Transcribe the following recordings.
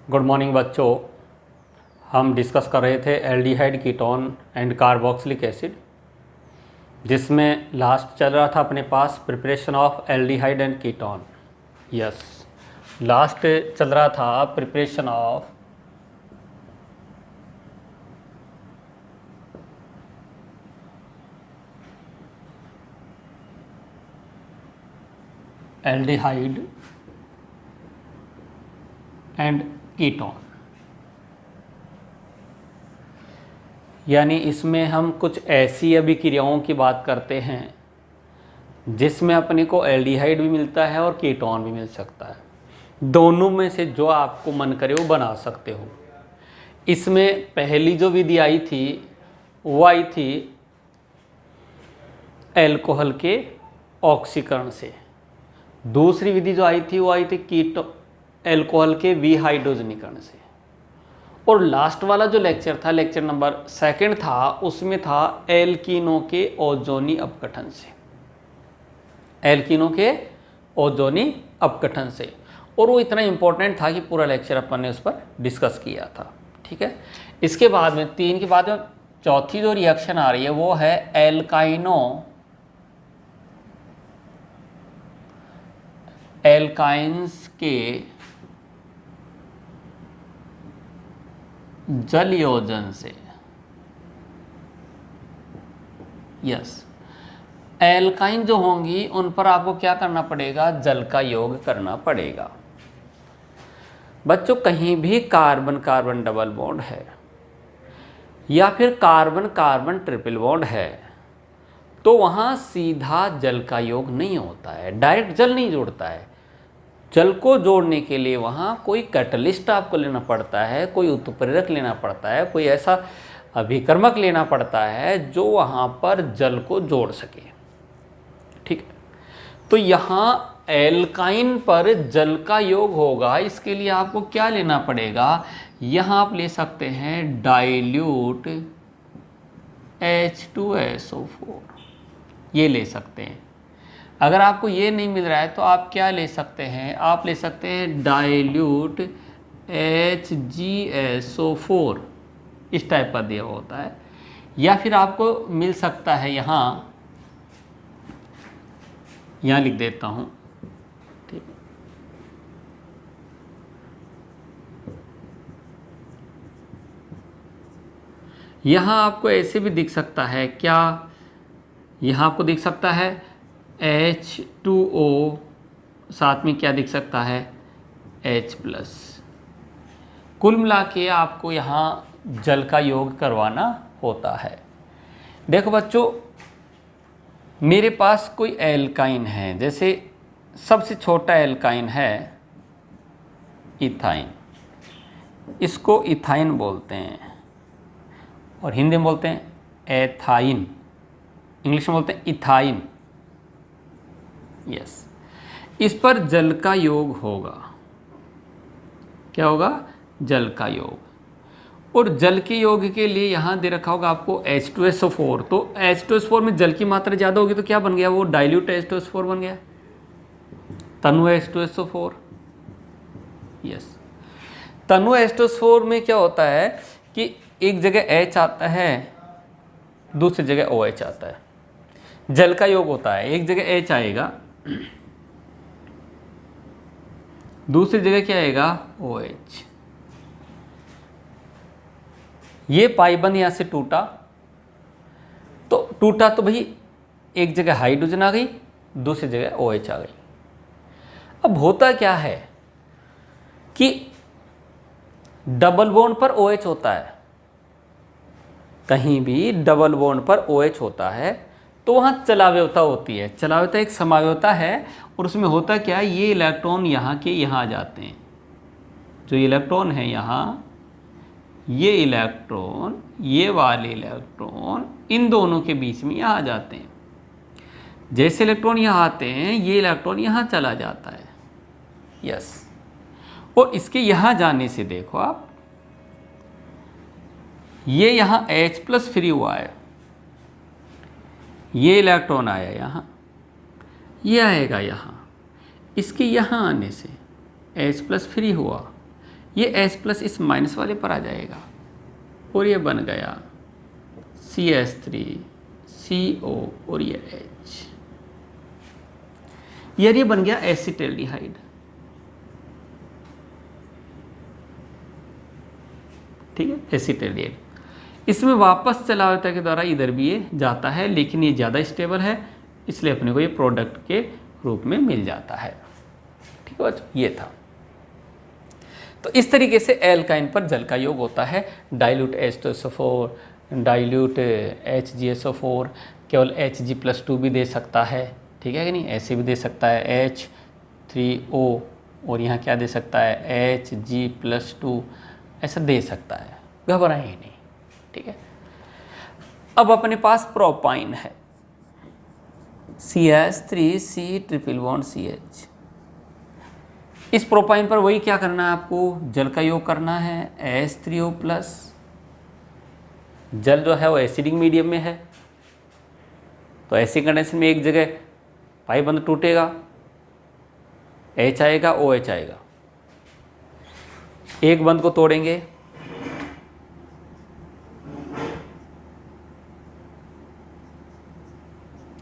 Good morning बच्चों। हम discuss कर रहे थे aldehyde ketone and carboxylic acid, जिसमें लास्ट चल रहा था अपने पास preparation of aldehyde and ketone. Yes, last चल रहा था preparation of aldehyde and ketone. यानी इसमें हम कुछ ऐसी अभिक्रियाओं की बात करते हैं जिसमें अपने को एल्डिहाइड भी मिलता है और कीटोन भी मिल सकता है। दोनों में से जो आपको मन करे वो बना सकते हो। इसमें पहली जो विधि आई थी वो आई थी एल्कोहल के ऑक्सीकरण से। दूसरी विधि जो आई थी वो आई थी एल्कोहल के विहाइड्रोजनीकरण से। और लास्ट वाला जो लेक्चर था, लेक्चर नंबर 2 था, उसमें था एल्कीनों के ओजोनी अपघटन से। एल्कीनों के ओजोनी अपघटन से। और वो इतना इम्पोर्टेंट था कि पूरा लेक्चर अपन ने उस पर डिस्कस किया था। ठीक है। इसके बाद में 3 के बाद में चौथी जो रिएक्शन आ रही है वो है एल्काइंस के जल योजन से। यस, एल्काइन जो होंगी उन पर आपको क्या करना पड़ेगा? जल का योग करना पड़ेगा। बच्चों, कहीं भी कार्बन कार्बन डबल बॉन्ड है या फिर कार्बन कार्बन ट्रिपल बॉन्ड है तो वहाँ सीधा जल का योग नहीं होता है, डायरेक्ट जल नहीं जोड़ता है। जल को जोड़ने के लिए वहाँ कोई कैटलिस्ट आपको लेना पड़ता है, कोई उत्प्रेरक लेना पड़ता है, कोई ऐसा अभिकर्मक लेना पड़ता है जो वहाँ पर जल को जोड़ सके। ठीक है। तो यहाँ एल्काइन पर जल का योग होगा, इसके लिए आपको क्या लेना पड़ेगा? यहाँ आप ले सकते हैं डाइल्यूट H2SO4, ये ले सकते हैं। अगर आपको ये नहीं मिल रहा है तो आप क्या ले सकते हैं? आप ले सकते हैं डाइल्यूट HgSO4, इस टाइप का दिया होता है। या फिर आपको मिल सकता है यहाँ लिख देता हूँ। ठीक, यहाँ आपको ऐसे भी दिख सकता है क्या? यहाँ आपको दिख सकता है H2O, साथ में क्या दिख सकता है? H+। कुल मिला के आपको यहाँ जल का योग करवाना होता है। देखो बच्चों, मेरे पास कोई एल्काइन है, जैसे सबसे छोटा एल्काइन है इथाइन। इसको इथाइन बोलते हैं और हिंदी में बोलते हैं एथाइन, इंग्लिश में बोलते हैं इथाइन। यस, इस पर जल का योग होगा। क्या होगा? जल का योग। और जल के योग के लिए यहाँ दे रखा होगा आपको H2SO4। तो H2SO4 में जल की मात्रा ज़्यादा होगी तो क्या बन गया? वो डाइल्यूट H2SO4 बन गया, तनु H2SO4। यस, तनु H2SO4 में क्या होता है कि एक जगह H आता है, दूसरी जगह OH आता है। जल का योग होता है, एक जगह H आएगा, दूसरी जगह क्या आएगा? OH। ये पाइबंद यहाँ से टूटा तो भाई एक जगह हाइड्रोजन आ गई, दूसरी जगह OH आ गई। अब होता क्या है कि डबल बॉन्ड पर OH होता है, कहीं भी डबल बॉन्ड पर OH होता है तो वहाँ चलाव्यता होती है। चलाव्यता एक समाव्यता है और उसमें होता क्या है? ये इलेक्ट्रॉन यहाँ के यहाँ आ जाते हैं। जो इलेक्ट्रॉन है यहाँ, ये इलेक्ट्रॉन, ये वाले इलेक्ट्रॉन, इन दोनों के बीच में यहाँ आ जाते हैं। जैसे इलेक्ट्रॉन यहाँ आते हैं, ये इलेक्ट्रॉन यहाँ चला जाता है। यस, और इसके यहाँ जाने से देखो आप, ये यहाँ H+ फ्री हुआ है, ये इलेक्ट्रॉन आया यहाँ, ये आएगा यहाँ, इसके यहाँ आने से H+ फ्री हुआ, ये H प्लस इस माइनस वाले पर आ जाएगा और ये बन गया CH3CO और ये H। यार ये बन गया एसिटाल्डिहाइड। ठीक है, एसिटाल्डिहाइड। इसमें वापस चलावता के द्वारा इधर भी ये जाता है, लेकिन ये ज़्यादा स्टेबल है, इसलिए अपने को ये प्रोडक्ट के रूप में मिल जाता है। ठीक है बच्चों, ये था। तो इस तरीके से एल्काइन पर जल का योग होता है। डाइल्यूट H2SO4, डाइल्यूट HgSO4 केवल Hg+2 भी दे सकता है, ठीक है कि नहीं, ऐसे भी दे सकता है H3O, और यहाँ क्या दे सकता है Hg+2, ऐसा दे सकता है, घबराएं ही नहीं। ठीक है, अब अपने पास प्रोपाइन है, CH3C ट्रिपल बॉन्ड CH। इस प्रोपाइन पर वही क्या करना है आपको, जल का योग करना है, H3O+। जल जो है वो एसिडिक मीडियम में है, तो ऐसी कंडीशन में एक जगह पाई बंद टूटेगा, H आएगा, OH आएगा। एक बंद को तोड़ेंगे,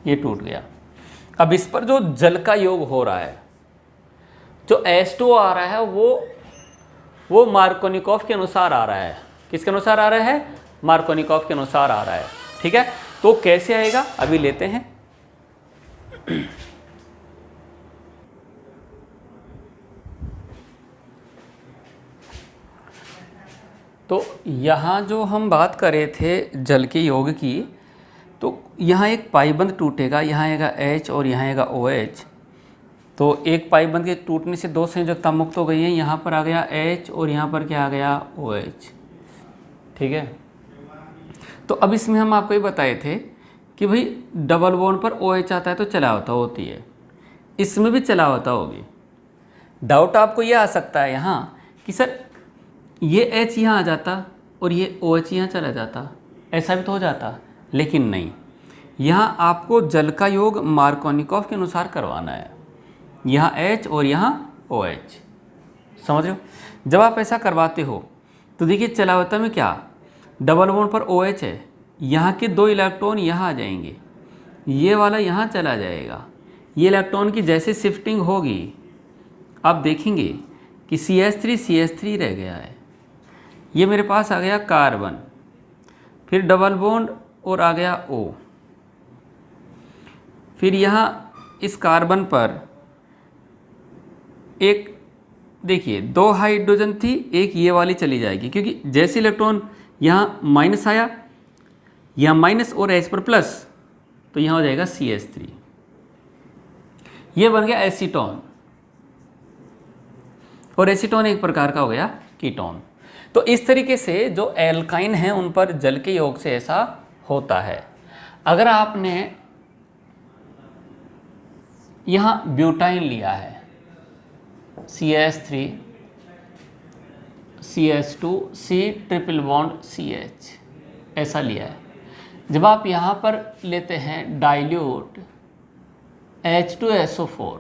ये टूट गया। अब इस पर जो जल का योग हो रहा है, जो H2O आ रहा है, वो मार्कोनिकॉफ के अनुसार आ रहा है। किसके अनुसार आ रहा है, मार्कोनिकॉफ के अनुसार आ रहा है। ठीक है, तो कैसे आएगा अभी लेते हैं। तो यहाँ जो हम बात कर रहे थे जल के योग की, तो यहाँ एक पाइबंद टूटेगा, यहाँ आएगा H और यहाँ आएगा OH। तो एक पाइबंद के टूटने से दो संयोजकता मुक्त हो गई है, यहाँ पर आ गया H और यहाँ पर क्या आ गया OH। ठीक है, तो अब इसमें हम आपको ये बताए थे कि भाई डबल बॉन्ड पर OH आता है तो चलावता होती है, इसमें भी चलावता होगी। डाउट आपको ये आ सकता है यहाँ कि सर ये H यहाँ आ जाता और ये OH यहाँ चला जाता, ऐसा भी तो हो जाता, लेकिन नहीं, यहाँ आपको जल का योग मार्कोनिकॉफ के अनुसार करवाना है। यहाँ H और यहाँ OH, समझ रहे हो। जब आप ऐसा करवाते हो तो देखिए चलावता में क्या, डबल बॉन्ड पर OH है, यहाँ के दो इलेक्ट्रॉन यहाँ आ जाएंगे, ये वाला यहाँ चला जाएगा। ये इलेक्ट्रॉन की जैसे शिफ्टिंग होगी, आप देखेंगे कि CH3 रह गया है, ये मेरे पास आ गया कार्बन, फिर डबल बॉन्ड और आ गया O। फिर यहाँ इस कार्बन पर एक देखिए दो हाइड्रोजन थी, एक ये वाली चली जाएगी, क्योंकि जैसे इलेक्ट्रॉन यहाँ माइनस आया, यहाँ माइनस और H पर प्लस, तो यहाँ हो जाएगा CH3, ये बन गया एसीटोन, और एसीटोन एक प्रकार का हो गया कीटोन। तो इस तरीके से जो एल्काइन हैं उन पर जल के योग से ऐसा होता है। अगर आपने यहाँ ब्यूटाइन लिया है, CH3 CH2 C triple bond CH ऐसा लिया है, जब आप यहाँ पर लेते हैं डाइल्यूट H2SO4,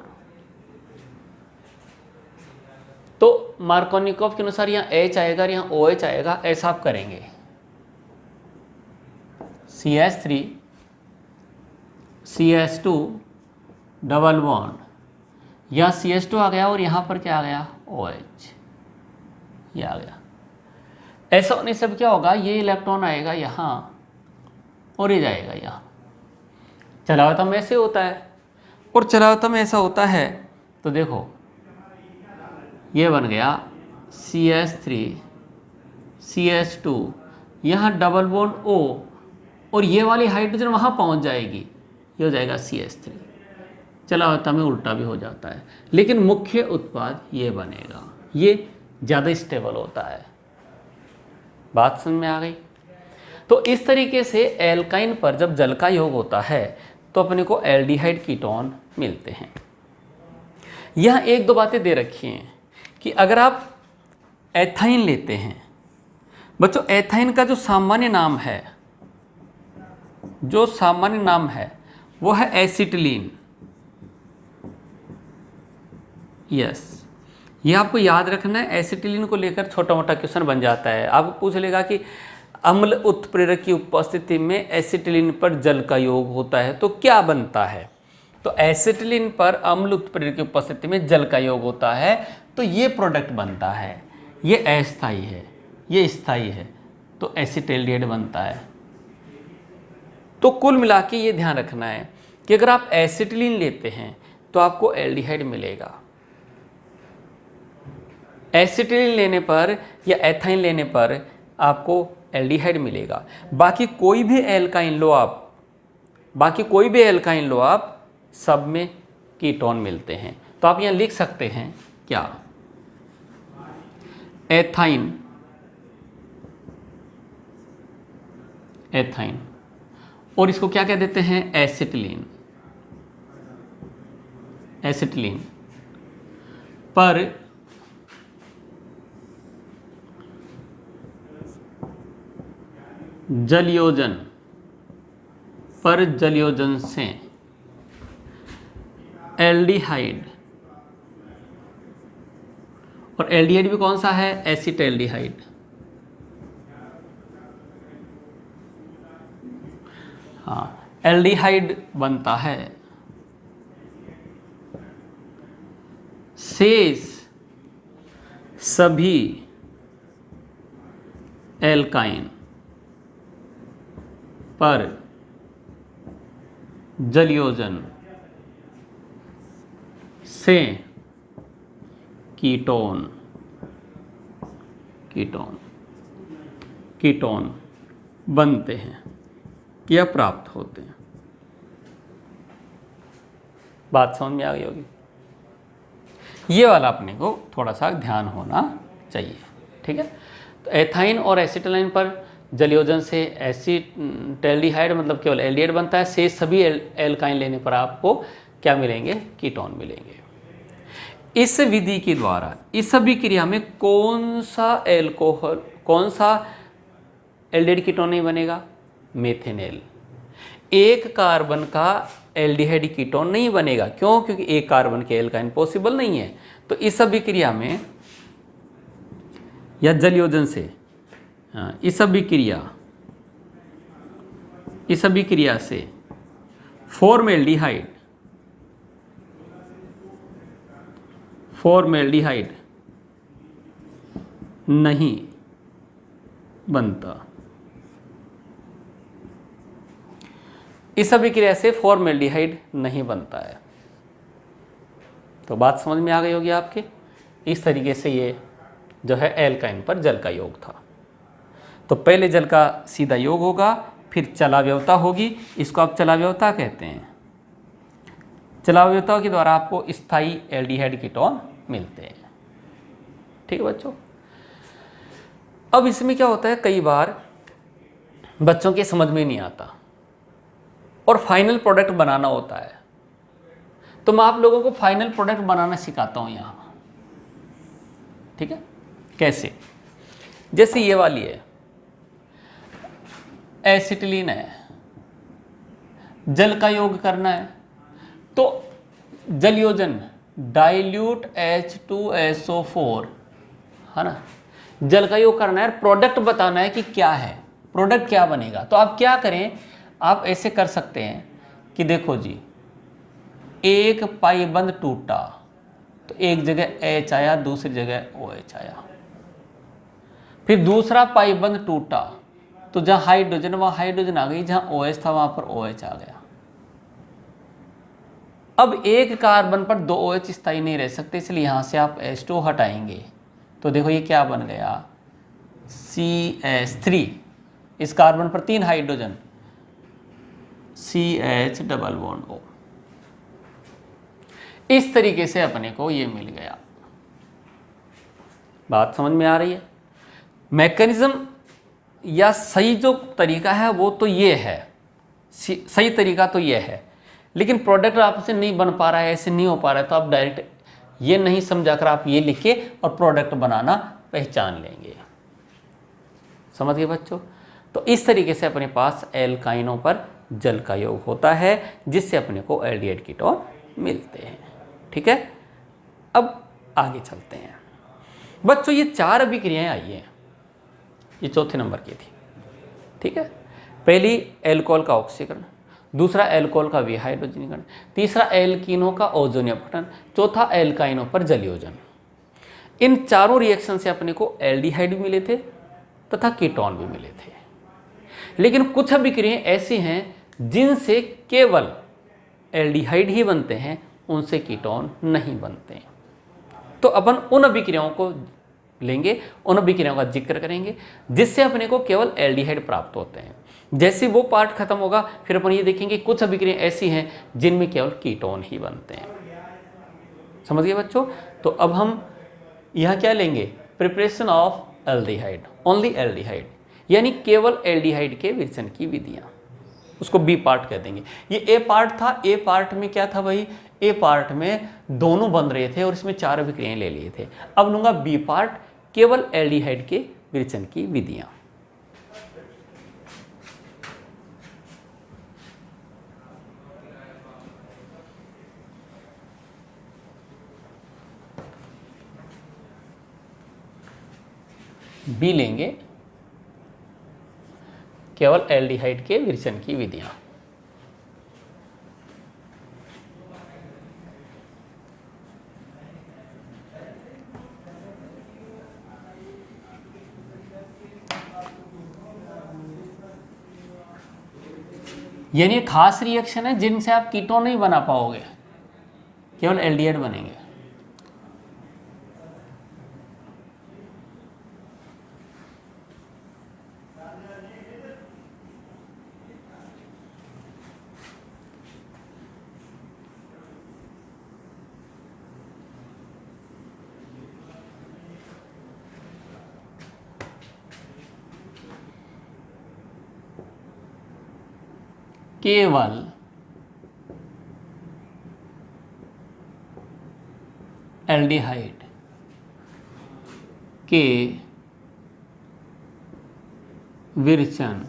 तो मार्कोनिकॉफ के अनुसार यहाँ H आएगा और यहाँ OH आएगा, ऐसा आप करेंगे। CH3 CH2 डबल बॉन्ड, यहाँ CH2 आ गया और यहाँ पर क्या आ गया OH, ये आ गया। ऐसा होने से क्या होगा, ये इलेक्ट्रॉन आएगा यहाँ और ये जाएगा यहाँ। चलावता में ऐसे होता है, और चलावता में ऐसा होता है तो देखो ये बन गया CH3 CH2, यहाँ डबल बॉन्ड O, और ये वाली हाइड्रोजन वहाँ पहुँच जाएगी, ये हो जाएगा CH3। चलावता में उल्टा भी हो जाता है, लेकिन मुख्य उत्पाद ये बनेगा, ये ज़्यादा स्टेबल होता है। बात समझ में आ गई। तो इस तरीके से एल्काइन पर जब जल का योग होता है तो अपने को एल्डिहाइड कीटोन मिलते हैं। यहाँ एक दो बातें दे रखी हैं कि अगर आप एथाइन लेते हैं, बच्चों एथाइन का जो सामान्य नाम है वो है एसिटिलीन। यस, ये आपको याद रखना है, एसिटिलीन को लेकर छोटा मोटा क्वेश्चन बन जाता है। आपको पूछ लेगा कि अम्ल उत्प्रेरक की उपस्थिति में एसिटिलीन पर जल का योग होता है तो क्या बनता है। तो एसिटिलीन पर अम्ल उत्प्रेरक की उपस्थिति में जल का योग होता है तो ये प्रोडक्ट बनता है। ये अस्थायी है, ये स्थायी है, तो एसिटाल्डिहाइड बनता है। तो कुल मिला के ये ध्यान रखना है कि अगर आप एसिटिलीन लेते हैं तो आपको एल्डिहाइड मिलेगा, एसिटिलीन लेने पर या एथाइन लेने पर आपको एल्डिहाइड मिलेगा। बाकी कोई भी एल्काइन लो आप, सब में कीटोन मिलते हैं। तो आप यहाँ लिख सकते हैं क्या, एथाइन और इसको क्या कह देते हैं, एसिटिलीन पर जलयोजन से एल्डिहाइड, और एल्डिहाइड भी कौन सा है, एसिटाल्डिहाइड। हाँ, एल्डिहाइड बनता है। शेष सभी एल्काइन पर जलयोजन से कीटोन बनते हैं या प्राप्त होते हैं। बात समझ में आ गई होगी। ये वाला अपने को थोड़ा सा ध्यान होना चाहिए, ठीक है। तो एथाइन और एसिटाइलिन पर जलयोजन से एसिटाल्डिहाइड मतलब केवल एल्डिहाइड बनता है। शेष सभी एल्काइन लेने पर आपको क्या मिलेंगे, कीटोन मिलेंगे। इस विधि के द्वारा इस अभिक्रिया में कौन सा एल्डिहाइड कीटोन नहीं बनेगा, मेथेनेल। एक कार्बन का एल्डिहाइड कीटोन नहीं बनेगा, क्यों, क्योंकि एक कार्बन के एल्काइन पॉसिबल नहीं है। तो इस अभिक्रिया में या जलयोजन से इस अभिक्रिया से फॉर्मेल्डिहाइड नहीं बनता। इस अभिक्रिया से फॉर्मेल्डिहाइड नहीं बनता है। तो बात समझ में आ गई होगी आपके। इस तरीके से ये जो है एल्काइन पर जल का योग था। तो पहले जल का सीधा योग होगा, फिर चलाव्यवता होगी, इसको आप चलाव्यवता कहते हैं। चलाव्यवता के द्वारा आपको स्थायी एल्डिहाइड कीटोन मिलते हैं, ठीक है बच्चों। अब इसमें क्या होता है, कई बार बच्चों के समझ में नहीं आता और फाइनल प्रोडक्ट बनाना होता है। तो मैं आप लोगों को फाइनल प्रोडक्ट बनाना सिखाता हूं यहाँ, ठीक है। कैसे, जैसे ये वाली है एसिटिलीन है, जल का योग करना है तो जलयोजन डाइल्यूट H2SO4 है ना, जल का योग करना है, प्रोडक्ट बताना है कि क्या है, प्रोडक्ट क्या बनेगा। तो आप क्या करें, आप ऐसे कर सकते हैं कि देखो जी, एक पाइबंद टूटा तो एक जगह H आया, दूसरी जगह OH आया। फिर दूसरा पाइबंद टूटा तो जहां हाइड्रोजन वहां हाइड्रोजन आ गई, जहां OH था वहां पर OH आ गया। अब एक कार्बन पर 2 OH स्थायी नहीं रह सकते, इसलिए यहां से आप H2 हटाएंगे तो देखो ये क्या बन गया, CH3। इस कार्बन पर 3 hydrogen, CH double bond O। इस तरीके से अपने को ये मिल गया। बात समझ में आ रही है। मैकेनिज्म या सही जो तरीका है वो तो ये है, सही तरीका तो ये है, लेकिन प्रोडक्ट आपसे नहीं बन पा रहा है, ऐसे नहीं हो पा रहा है, तो आप डायरेक्ट ये नहीं समझाकर आप ये लिख के और प्रोडक्ट बनाना पहचान लेंगे। समझ गए बच्चों। तो इस तरीके से अपने पास एल्काइनों पर जल का योग होता है, जिससे अपने को एल्डिहाइड कीटोन मिलते हैं, ठीक है। अब आगे चलते हैं बच्चों। ये 4 अभिक्रियाएं आई हैं, ये चौथे नंबर की थी, ठीक है। पहली एल्कोहल का ऑक्सीकरण, दूसरा एल्कोहल का विहाइड्रोजनीकरण, तीसरा एल्कीनों का ओजोन अपघटन, चौथा एल्काइनों पर जलयोजन। इन चारों रिएक्शन से अपने को एल्डिहाइड भी मिले थे तथा कीटोन भी मिले थे। लेकिन कुछ अभिक्रियाएं ऐसी हैं जिनसे केवल एल्डिहाइड ही बनते हैं, उनसे कीटोन नहीं बनते हैं। तो अपन उन अभिक्रियाओं को लेंगे, उन अभिक्रियाओं का जिक्र करेंगे जिससे अपने को केवल एल्डिहाइड प्राप्त होते हैं। जैसे वो पार्ट खत्म होगा फिर अपन ये देखेंगे कुछ अभिक्रियाएं ऐसी हैं जिनमें केवल कीटोन ही बनते हैं। समझ गए बच्चों? तो अब हम यहाँ क्या लेंगे? Preparation of aldehyde, only aldehyde, यानी केवल एल्डिहाइड के विरचन की विधियाँ, उसको बी पार्ट कह देंगे। ये ए पार्ट था, ए पार्ट में क्या था भाई? ए पार्ट में दोनों बन रहे थे और इसमें 4 अभिक्रियाएं ले लिए थे। अब लूँगा बी पार्ट, केवल एल्डिहाइड के विरचन की विधियाँ। बी लेंगे, केवल एल्डिहाइड के विरचन की विधियां। यानी खास रिएक्शन है जिनसे आप कीटोन नहीं बना पाओगे, केवल एल्डिहाइड बनेंगे। केवल एल्डिहाइड के विरचन,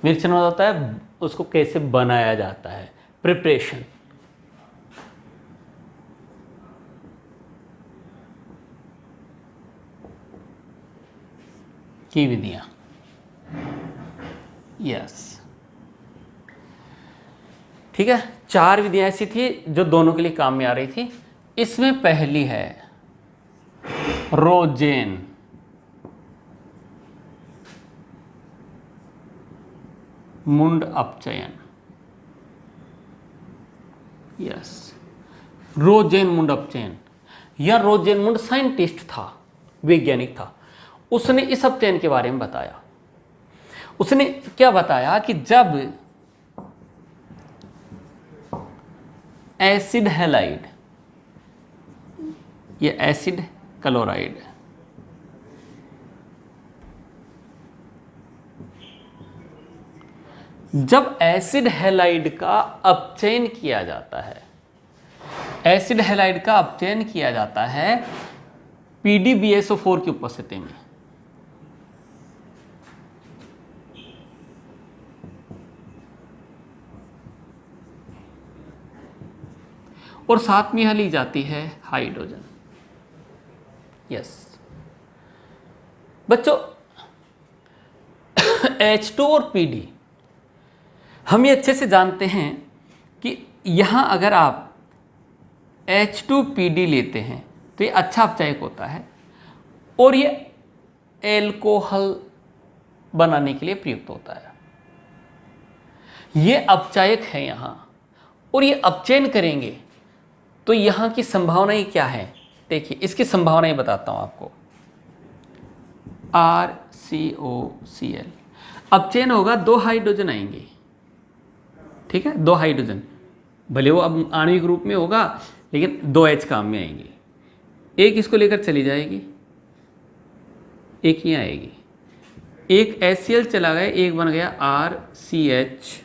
विरचन होता है उसको कैसे बनाया जाता है, प्रिपरेशन। की विधियां, यस, ठीक है। 4 विधियां ऐसी थी जो दोनों के लिए काम में आ रही थी। इसमें पहली है रोजेन, मुंड अपचयन, यस, रोजेन मुंड अपचयन। यह रोजेन मुंड साइंटिस्ट था, वैज्ञानिक था। उसने इस अपचयन के बारे में बताया। उसने क्या बताया कि जब एसिड हैलाइड, ये एसिड क्लोराइड, जब एसिड हैलाइड का अपचयन किया जाता है, एसिड हैलाइड का अपचयन किया जाता है PdBSO4 की उपस्थिति में, और साथ में यहां ली जाती है हाइड्रोजन, यस बच्चों। H2 और PD हम ये अच्छे से जानते हैं कि यहां अगर आप H2PD लेते हैं तो ये अच्छा अपचायक होता है और ये एल्कोहल बनाने के लिए प्रयुक्त होता है। ये अपचायक है यहाँ, और ये अपचयन करेंगे तो यहाँ की संभावनाएं क्या है? देखिए इसकी संभावनाएं बताता हूँ आपको। RCOCl अपचयन होगा, 2 हाइड्रोजन आएंगे, ठीक है, 2 हाइड्रोजन, भले वो अब आणविक रूप में होगा लेकिन 2 H काम में आएंगे। एक इसको लेकर चली जाएगी, एक ही आएगी, एक HCl चला गया, एक बन गया RCH,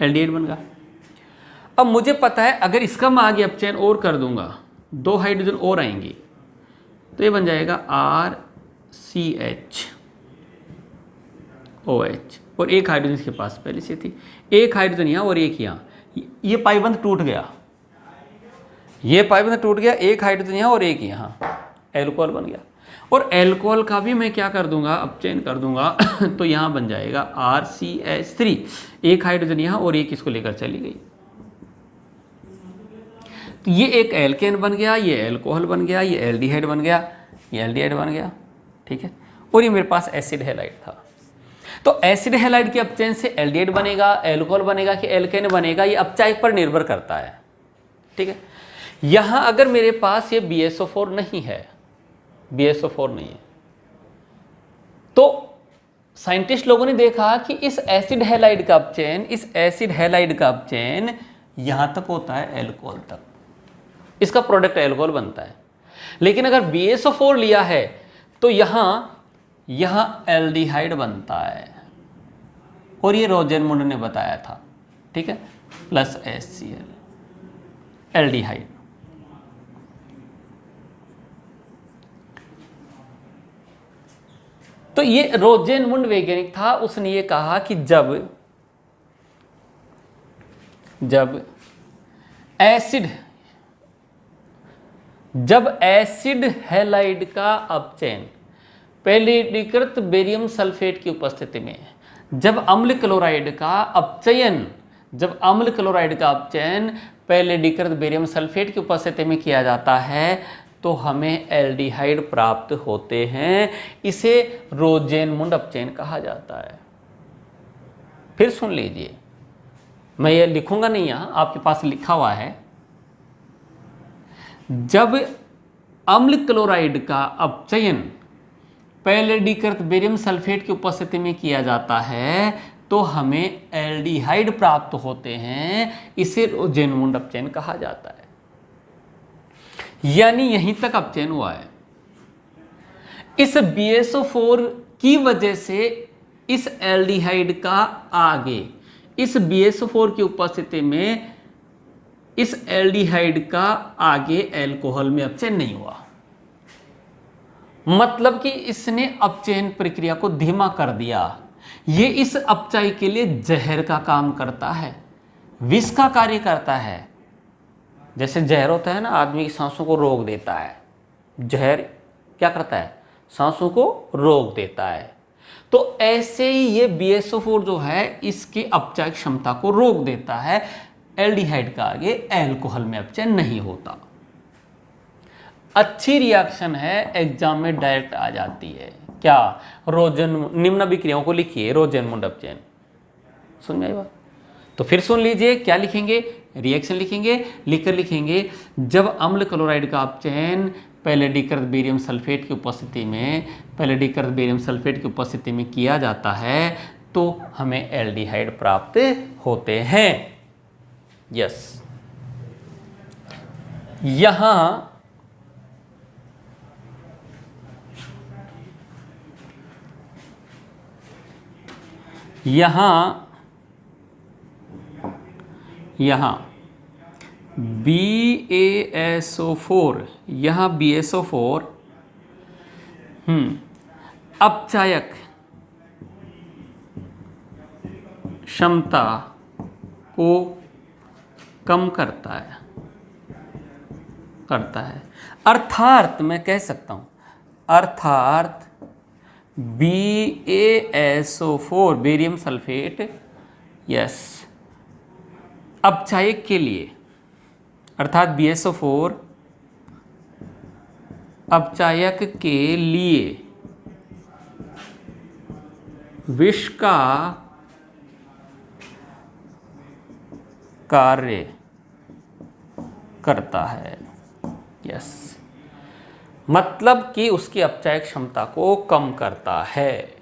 एल्डिहाइड बन गया। अब मुझे पता है अगर इसका मैं आगे अपचयन और कर दूंगा, 2 हाइड्रोजन और आएंगी, तो ये बन जाएगा RCHOH, और एक हाइड्रोजन इसके पास पहले से थी, एक हाइड्रोजन यहाँ और एक यहाँ, ये पाइबंध टूट गया, ये पाइबंध टूट गया, एक हाइड्रोजन यहाँ और एक यहाँ, एल्कोहल बन गया। और एल्कोहल का भी मैं क्या कर दूंगा, अपचयन कर दूंगा तो यहाँ बन जाएगा RCH3, एक हाइड्रोजन यहाँ और एक इसको लेकर चली गई, तो ये एक एल्केन बन गया, ये एल्कोहल बन गया, ये एल्डिहाइड बन गया, ये एल्डिहाइड बन गया, ठीक है। और ये मेरे पास एसिड हैलाइड था। तो एसिड हैलाइड के अपचयन से एल्डिहाइड बनेगा, एल्कोहल बनेगा कि एल्केन बनेगा, ये अपचायक पर निर्भर करता है, ठीक है। यहां अगर मेरे पास ये BSO4 नहीं है, BSO4 नहीं है, तो साइंटिस्ट लोगों ने देखा कि इस एसिड हैलाइड का अपचयन, इस एसिड हैलाइड का अपचयन यहां तक होता है एल्कोहल तक, इसका प्रोडक्ट एल्कोहल बनता है। लेकिन अगर BSO4 लिया है तो यहां एल्डिहाइड बनता है, और ये रोजेनमुंड ने बताया था, ठीक है, प्लस HCl, एल्डिहाइड। तो ये रोजेनमुंड वैज्ञानिक था, उसने ये कहा कि जब एसिड हैलाइड का अपचयन पैलिडीकृत बेरियम सल्फेट की उपस्थिति में, जब अम्ल क्लोराइड का अपचयन पैलिडीकृत बेरियम सल्फेट की उपस्थिति में किया जाता है तो हमें एल्डिहाइड प्राप्त होते हैं, इसे रोजेनमुंड अपचयन कहा जाता है। फिर सुन लीजिए, मैं ये लिखूंगा नहीं, यहां आपके पास लिखा हुआ है, जब अम्ल क्लोराइड का अपचयन पैलिडीकृत बेरियम सल्फेट की उपस्थिति में किया जाता है तो हमें एल्डिहाइड प्राप्त होते हैं, इसे रोजेनमुंड अपचयन कहा जाता है। यानी यहीं तक अपचयन हुआ है। इस BSO4 की वजह से इस एल्डिहाइड का आगे, इस BSO4 की उपस्थिति में इस एल्डिहाइड का आगे एल्कोहल में अपचयन नहीं हुआ, मतलब कि इसने अपचयन प्रक्रिया को धीमा कर दिया। ये इस अपचाई के लिए जहर का काम करता है, विष का कार्य करता है। जैसे जहर होता है ना, आदमी की सांसों को रोक देता है, जहर क्या करता है, सांसों को रोक देता है। तो ऐसे ही ये BSO4 जो है इसकी अपचायक क्षमता को रोक देता है, एल्डिहाइड का आगे एल्कोहल में अपचयन नहीं होता। अच्छी रिएक्शन है, एग्जाम में डायरेक्ट आ जाती है। क्या, निम्न अभिक्रियाओं को लिखिए, रोजेनमुंड अपचयन। सुन में आई बात? तो फिर सुन लीजिए, क्या लिखेंगे, रिएक्शन लिखेंगे, लिखेंगे जब अम्ल क्लोराइड का अपचयन पैलिडीकृत बेरियम सल्फेट की उपस्थिति में किया जाता है तो हमें एल्डिहाइड प्राप्त होते हैं। यस, यहां BaSO4, यहाँ BaSO4 अपचायक क्षमता को कम करता है। अर्थात मैं कह सकता हूँ, अर्थात BaSO4 बेरियम सल्फेट, यस, अपचायक के लिए, अर्थात BaSO4 अपचायक के लिए विष का कार्य करता है। यस, मतलब कि उसकी अपचायक क्षमता को कम करता है।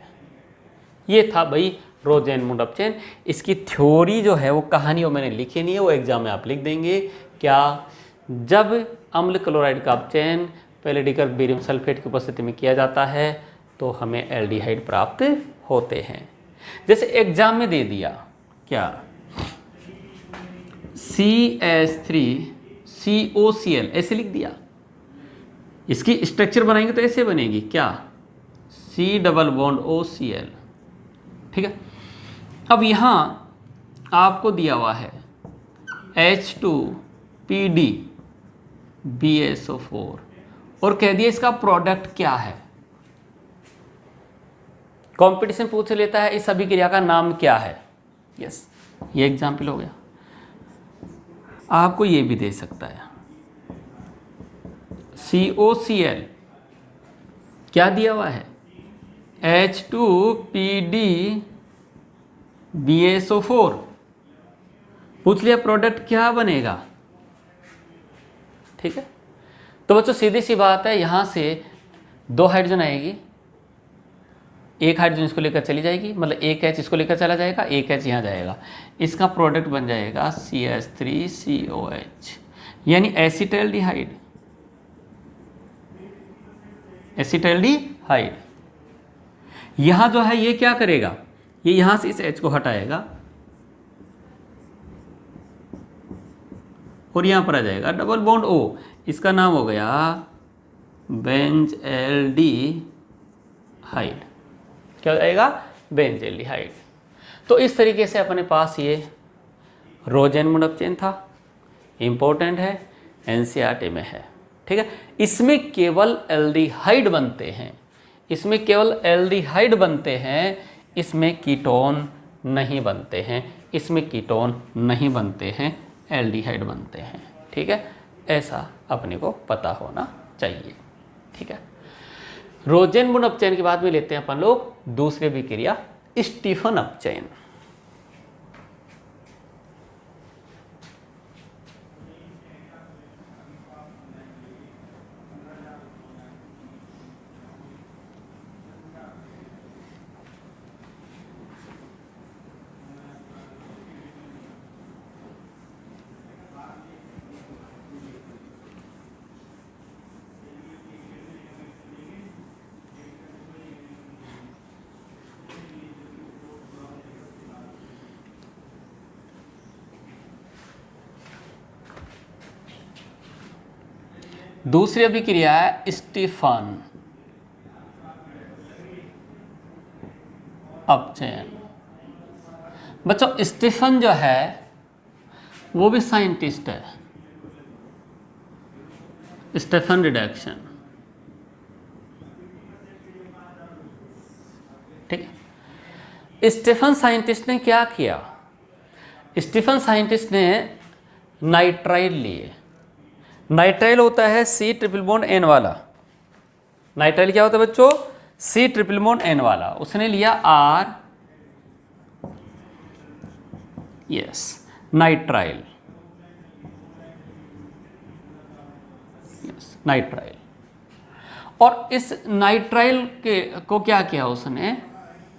ये था भाई रोजेनमुंड अपचयन। इसकी थ्योरी जो है वो कहानियों मैंने लिखी नहीं है, वो एग्जाम में आप लिख देंगे। क्या, जब अम्ल क्लोराइड का अपचयन पैलिडीकृत बेरियम सल्फेट की उपस्थिति में किया जाता है तो हमें एल्डिहाइड प्राप्त होते हैं। जैसे एग्जाम में दे दिया, क्या, CH3COCl ऐसे लिख दिया, इसकी स्ट्रक्चर बनाएंगे तो ऐसे बनेगी, क्या, C+OCl, ठीक है। अब यहां आपको दिया हुआ है H2PDBSO4 और कह दिया इसका प्रोडक्ट क्या है। कंपटीशन पूछ लेता है इस अभिक्रिया का नाम क्या है। यस, ये एग्जाम्पल हो गया। आपको ये भी दे सकता है COCl क्या दिया हुआ है H2PDBSO4 पूछ लिया प्रोडक्ट क्या बनेगा। ठीक है, तो बच्चों सीधी सी बात है, यहां से 2 हाइड्रोजन आएगी, एक हाइड्रोजन इसको लेकर चली जाएगी, मतलब एक H इसको लेकर चला जाएगा, एक H यहाँ जाएगा, इसका प्रोडक्ट बन जाएगा CH3COH यानी एसिटाल्डिहाइड। एसिटाल्डिहाइड यहां जो है ये क्या करेगा, ये यहां से इस H को हटाएगा और यहां पर आ जाएगा डबल बॉन्ड O, इसका नाम हो गया बेंजल्डिहाइड। क्या हो जाएगा, बेंजल्डिहाइड। तो इस तरीके से अपने पास ये रोजेनमुंड अपचयन था, इंपॉर्टेंट है, एनसीईआरटी में है। ठीक है, इसमें केवल एल्डिहाइड बनते हैं, इसमें केवल एल्डिहाइड बनते हैं, इसमें कीटोन नहीं बनते हैं, इसमें कीटोन नहीं बनते हैं, एल्डिहाइड बनते हैं। ठीक है, ऐसा अपने को पता होना चाहिए। ठीक है, रोजेनमुंड अपचयन के बाद में लेते हैं अपन लोग दूसरी अभिक्रिया स्टीफन अपचयन। दूसरी अभिक्रिया है स्टीफन अपचयन। बच्चों स्टीफन जो है वो भी साइंटिस्ट है, स्टीफन रिडक्शन। ठीक है, स्टीफन साइंटिस्ट ने क्या किया, स्टीफन साइंटिस्ट ने नाइट्राइल लिए। नाइट्राइल होता है C ट्रिपल बॉन्ड N वाला। नाइट्राइल क्या होता है बच्चों, C ट्रिपल बॉन्ड N वाला। उसने लिया R, yes, nitrile, yes nitrile. और इस नाइट्राइल के को क्या किया उसने,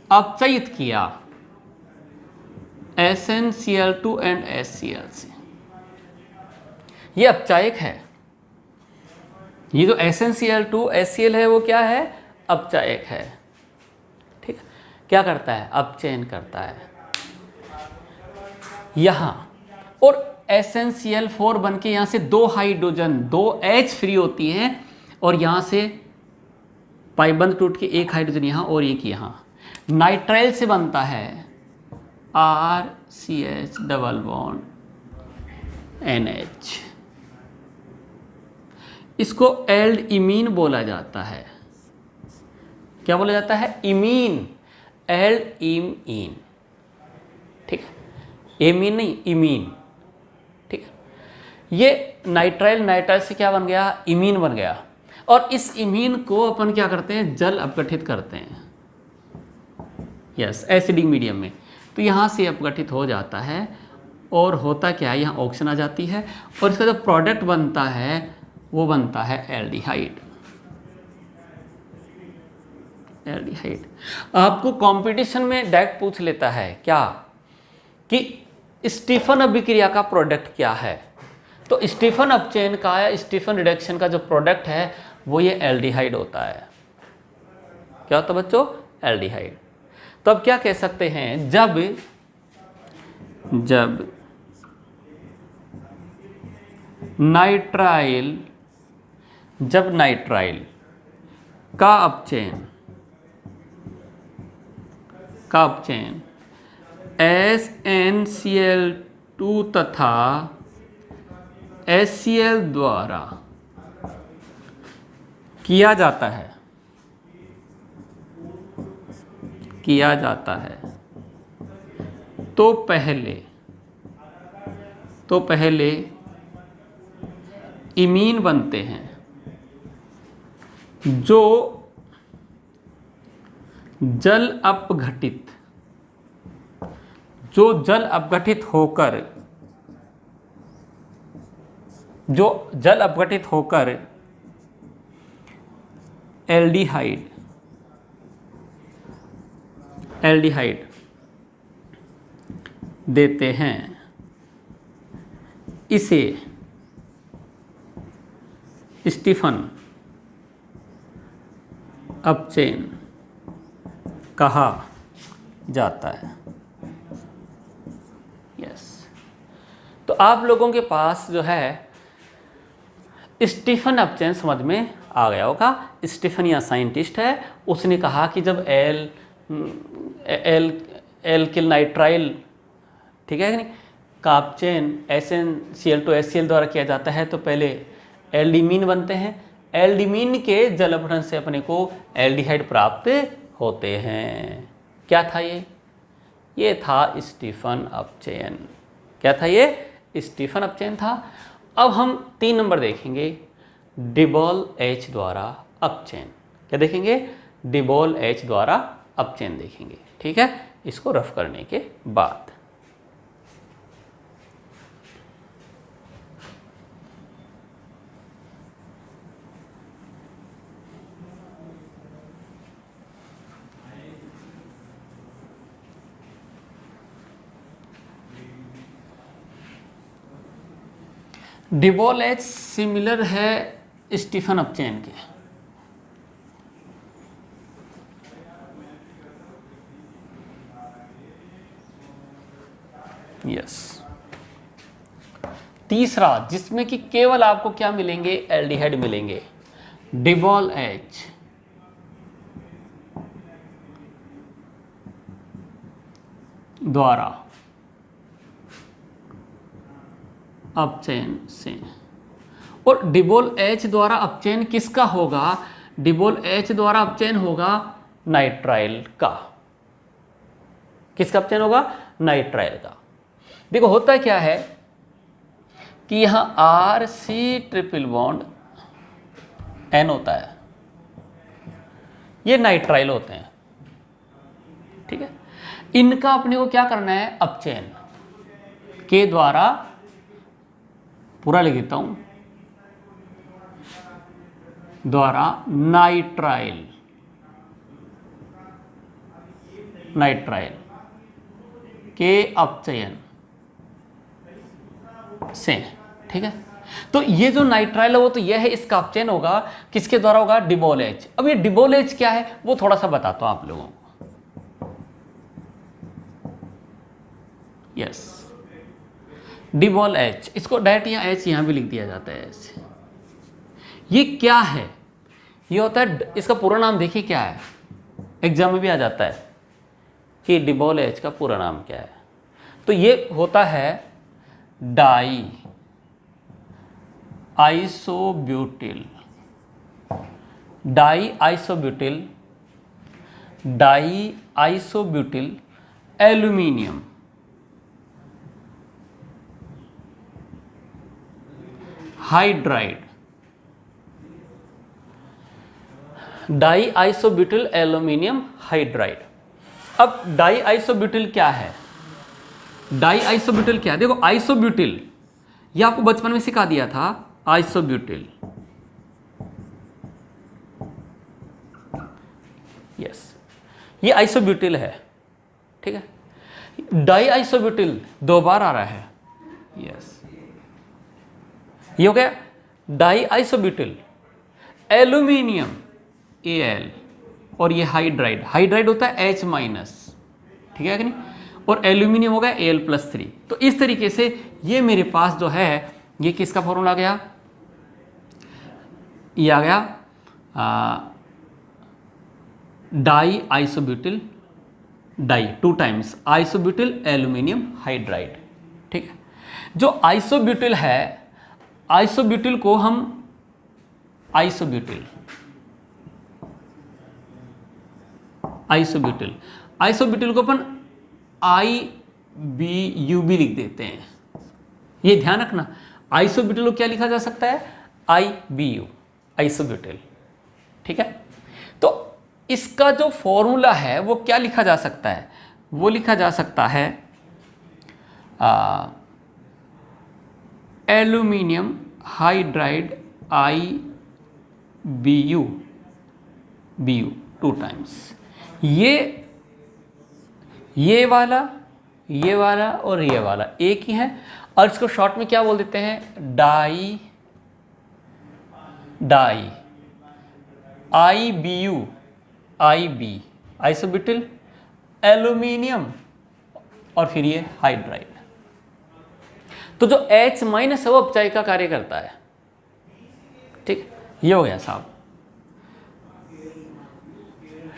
अपचयित किया SnCl2 एंड HCl से। ये अपचायक है, ये जो SnCl2 HCl है वो क्या है, अपचायक है। ठीक है, क्या करता है, अपचयन करता है यहां, और SnCl4 बन के यहां से 2 हाइड्रोजन 2 H फ्री होती है, और यहां से पाइबंद टूट के एक हाइड्रोजन यहां और एक यहां, नाइट्राइल से बनता है RCH डबल बॉन्ड NH। इसको एल्ड इमीन बोला जाता है। क्या बोला जाता है, इमीन, एल्ड इमीन। ठीक है, एमीन नहीं, इमीन। ठीक है, ये नाइट्राइल नाइट्राइल से क्या बन गया, इमीन बन गया, और इस इमीन को अपन क्या करते हैं, जल अपघटित करते हैं, यस, एसिडिक मीडियम में। तो यहाँ से अपघटित हो जाता है, और होता क्या है, यहाँ ऑक्सीजन आ जाती है, और इसका जो प्रोडक्ट बनता है वो बनता है एल्डिहाइड। एल्डिहाइड आपको कंपटीशन में डायरेक्ट पूछ लेता है क्या, कि स्टीफन अभिक्रिया का प्रोडक्ट क्या है। तो स्टीफन अपचयन का या स्टीफन रिडक्शन का जो प्रोडक्ट है वो ये एल्डिहाइड होता है। क्या होता है बच्चों, एल्डिहाइड। तो अब क्या कह सकते हैं, जब नाइट्राइल का अपचयन SnCl2 तथा HCl द्वारा किया जाता है तो पहले इमीन बनते हैं जो जल अपघटित होकर एल्डिहाइड देते हैं। इसे स्टीफन अपचेन कहा जाता है। यस, तो आप लोगों के पास जो है स्टीफन अपचेन समझ में आ गया होगा। स्टीफन या साइंटिस्ट है, उसने कहा कि जब एल्किल नाइट्राइल, ठीक है कि नहीं, का अपचयन SnCl2HCl द्वारा किया जाता है तो पहले एल्डिमीन बनते हैं। एल्डिमीन के जल अपघटन से अपने को एल्डिहाइड प्राप्त होते हैं। क्या था ये था स्टीफन अपचयन। क्या था ये? स्टीफन अपचयन था। अब हम 3 नंबर देखेंगे, डिबॉल H द्वारा अपचयन। क्या देखेंगे? डिबॉल H द्वारा अपचयन देखेंगे। ठीक है, इसको रफ करने के बाद डिबॉल H सिमिलर है स्टीफन अपचयन के। यस, तीसरा जिसमें कि केवल आपको क्या मिलेंगे? एल्डिहाइड मिलेंगे। डिबॉल H द्वारा अपचयन से, और डिबॉल H द्वारा अपचयन किसका होगा? डिबॉल H द्वारा अपचयन होगा नाइट्राइल का। किसका अपचयन होगा? नाइट्राइल का। देखो होता क्या है कि यहां RC ट्रिपल बॉन्ड N होता है, ये नाइट्राइल होते हैं। ठीक है, इनका अपने को क्या करना है? अपचयन के द्वारा, पूरा लिख देता हूं, द्वारा नाइट्राइल के अपचयन से। ठीक है, तो ये जो नाइट्राइल है वो तो ये है, इसका अपचयन होगा किसके द्वारा होगा? डिबॉल H। अब ये डिबॉल H क्या है वो थोड़ा सा बताता हूं आप लोगों को। यस, डिबॉल H, इसको डायरेक्ट यहाँ H यहाँ भी लिख दिया जाता है ऐसे। ये क्या है? ये होता है, इसका पूरा नाम देखिए क्या है, एग्जाम में भी आ जाता है कि डिबॉल H का पूरा नाम क्या है। तो ये होता है diisobutyl aluminium hydride. Diisobutyl aluminium hydride. अब डाई आइसोब्यूटिल क्या है? डाई आइसोब्यूटिल क्या है? देखो आइसोब्यूटिल, ये आपको बचपन में सिखा दिया था। आइसोब्यूटिल, यस, ये आइसोब्यूटिल है। ठीक है, डाई आइसोब्यूटिल 2 बार आ रहा है। यस, ये हो गया डाई आइसोब्यूटिल एल्यूमिनियम Al, और ये हाइड्राइड होता है H-। ठीक है कि नहीं, और एल्यूमिनियम होगा Al+3। तो इस तरीके से ये मेरे पास जो है ये किसका फॉर्मूला आ गया? ये आ गया diisobutyl, di 2 times isobutyl aluminium hydride. ठीक है, जो आइसोब्यूटिल है आइसोब्यूटिल को हम आइसोब्यूटिल को अपन IBU भी लिख देते हैं। ये ध्यान रखना, आइसोब्यूटिल को क्या लिखा जा सकता है? IBU, isobutyl. ठीक है, तो इसका जो फॉर्मूला है वो क्या लिखा जा सकता है? वो लिखा जा सकता है एल्यूमिनियम हाइड्राइड IBU 2 टाइम्स। ये वाला और ये वाला एक ही है, और इसको शॉर्ट में क्या बोल देते हैं? डाई IBU, आइसोब्यूटिल, एल्यूमिनियम और फिर ये हाइड्राइड। तो जो H- है वो अपचायक का कार्य करता है। ठीक, ये हो गया साहब।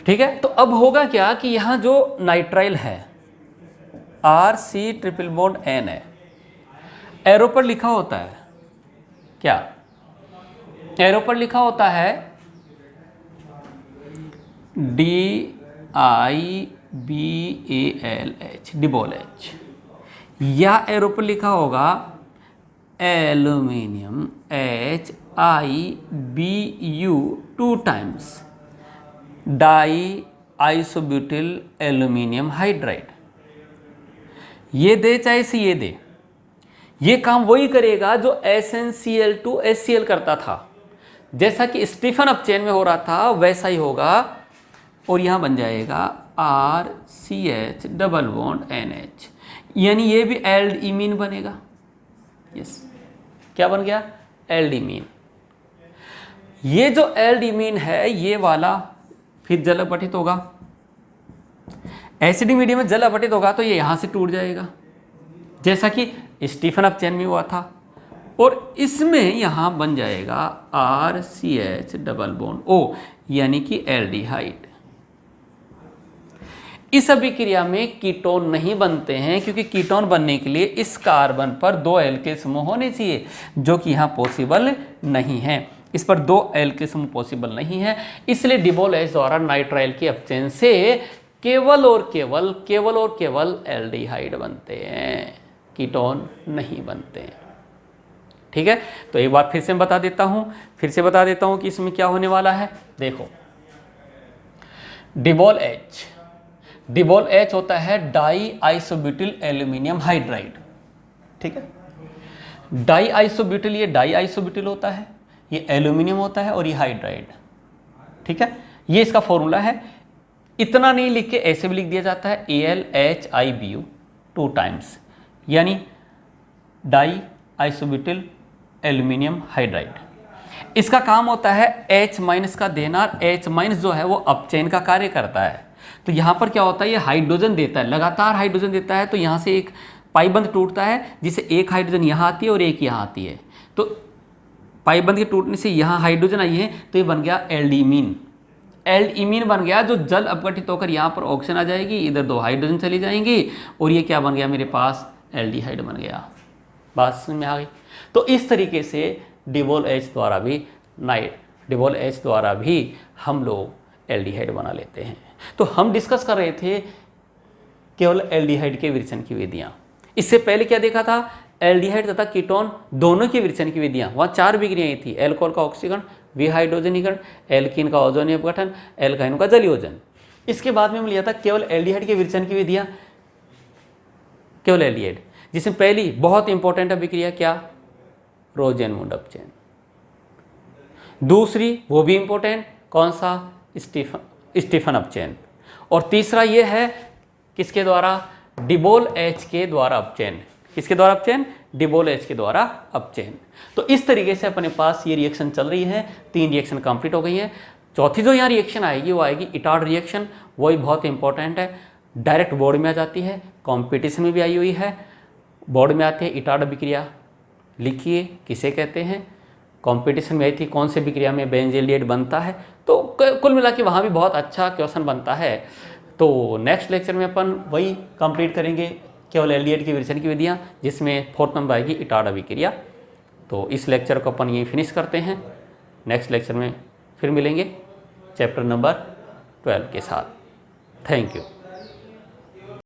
ठीक है, तो अब होगा क्या कि यहां जो नाइट्राइल है RC∧N है, एरो पर लिखा होता है क्या? एरो पर लिखा होता है DIBALH, डिबोल H, या एरो पर लिखा होगा aluminium HIBU 2 times diisobutyl aluminium hydride. ये दे चाहे से ये दे, ये काम वही करेगा जो SnCl2 HCl करता था। जैसा कि स्टीफन अपचेन में हो रहा था वैसा ही होगा, और यहां बन जाएगा RCH∧NH, यानी ये भी एल्डीमीन बनेगा। यस, क्या बन गया? एल्डीमीन। ये जो एल्डीमीन है ये वाला फिर जल अपठित होगा, एसिडिक मीडियम में जल अपठित होगा तो ये यहां से टूट जाएगा, जैसा कि स्टीफन अपचेन में हुआ था, और इसमें यहां बन जाएगा RCH∧O, यानी कि एल्डिहाइड। इस अभिक्रिया में कीटोन नहीं बनते हैं, क्योंकि कीटोन बनने के लिए इस कार्बन पर 2 एल के समूह होने चाहिए, जो कि यहाँ पॉसिबल नहीं है। इस पर 2 एल के समूह पॉसिबल नहीं है, इसलिए डिबोल H द्वारा नाइट्राइल के अपचयन से केवल और केवल एल्डिहाइड बनते हैं, कीटोन नहीं बनते हैं। ठीक है, तो एक बार फिर से बता देता हूं कि इसमें क्या होने वाला है। देखो, डिबोल H होता है डाई आइसोब्यूटिल एल्यूमिनियम हाइड्राइड। ठीक है, डाई आइसोब्यूटिल, ये डाई आइसोब्यूटिल होता है, ये एल्यूमिनियम होता है और ये हाइड्राइड। ठीक है, ये इसका फॉर्मूला है। इतना नहीं लिख के ऐसे भी लिख दिया जाता है AlHIBU 2 टाइम्स, यानी डाई आइसोब्यूटिल एल्यूमिनियम हाइड्राइड। इसका काम होता है H- का देना, और H- जो है वो अपचयन का कार्य करता है। तो यहाँ पर क्या होता है, ये हाइड्रोजन देता है, लगातार हाइड्रोजन देता है, तो यहाँ से एक पाइबंद टूटता है, जिसे एक हाइड्रोजन यहाँ आती है और एक यहाँ आती है। तो पाइबंद के टूटने से यहाँ हाइड्रोजन आई है, तो ये बन गया एल्डीमीन बन गया, जो जल अपघटित होकर यहाँ पर ऑक्सीजन आ जाएगी, इधर 2 हाइड्रोजन चली जाएंगी, और ये क्या बन गया मेरे पास? एल्डिहाइड बन गया। बात समझ में आ गई? तो इस तरीके से डिबोल H द्वारा भी हम लोग एल्डिहाइड बना लेते हैं। तो हम डिस्कस कर रहे थे केवल एल्डिहाइड के विरचन की विधियां। इससे पहले क्या देखा था? एल्डिहाइड तथा कीटोन दोनों की विरचन की विधियां। वहाँ 4 विक्रियाएं थी, एल्कोहल का ऑक्सीकरण, विहाइड्रोजनीकरण, एल्कीन का ओजोनीय अपघटन, एल्काइन का जलीयोजन। इसके बाद में हम लिया था केवल एल्डिहाइड के विरचन की विधियां, केवल एल्डिहाइड, जिसमें पहली बहुत इंपॉर्टेंट अभिक्रिया क्या? रोजेनमुंड अपचयन। दूसरी वो भी इंपॉर्टेंट, कौन सा? स्टीफन अपचयन। और तीसरा ये है किसके द्वारा? डिबोल H के द्वारा अपचयन। किसके द्वारा अपचयन? डिबोल H के द्वारा अपचयन। तो इस तरीके से अपने पास ये रिएक्शन चल रही है, 3 रिएक्शन कंप्लीट हो गई है। चौथी जो यहाँ रिएक्शन आएगी वो आएगी इटार्ड रिएक्शन, वही बहुत इंपॉर्टेंट है, डायरेक्ट बोर्ड में आ जाती है, कॉम्पिटिशन में भी आई हुई है, बोर्ड में आती है। इटार्ड अभिक्रिया लिखिए किसे कहते हैं, कंपटीशन में आई थी, कौन से विक्रिया में बेंजील्डिहाइड बनता है। तो कुल मिला के वहाँ भी बहुत अच्छा क्वेश्चन बनता है। तो नेक्स्ट लेक्चर में अपन वही कंप्लीट करेंगे, केवल एल्डिहाइड की विरचन की विधियाँ, जिसमें 4th नंबर आएगी इटार्ड अभिक्रिया। तो इस लेक्चर को अपन यहीं फिनिश करते हैं। नेक्स्ट लेक्चर में फिर मिलेंगे चैप्टर नंबर 12 के साथ। Thank you.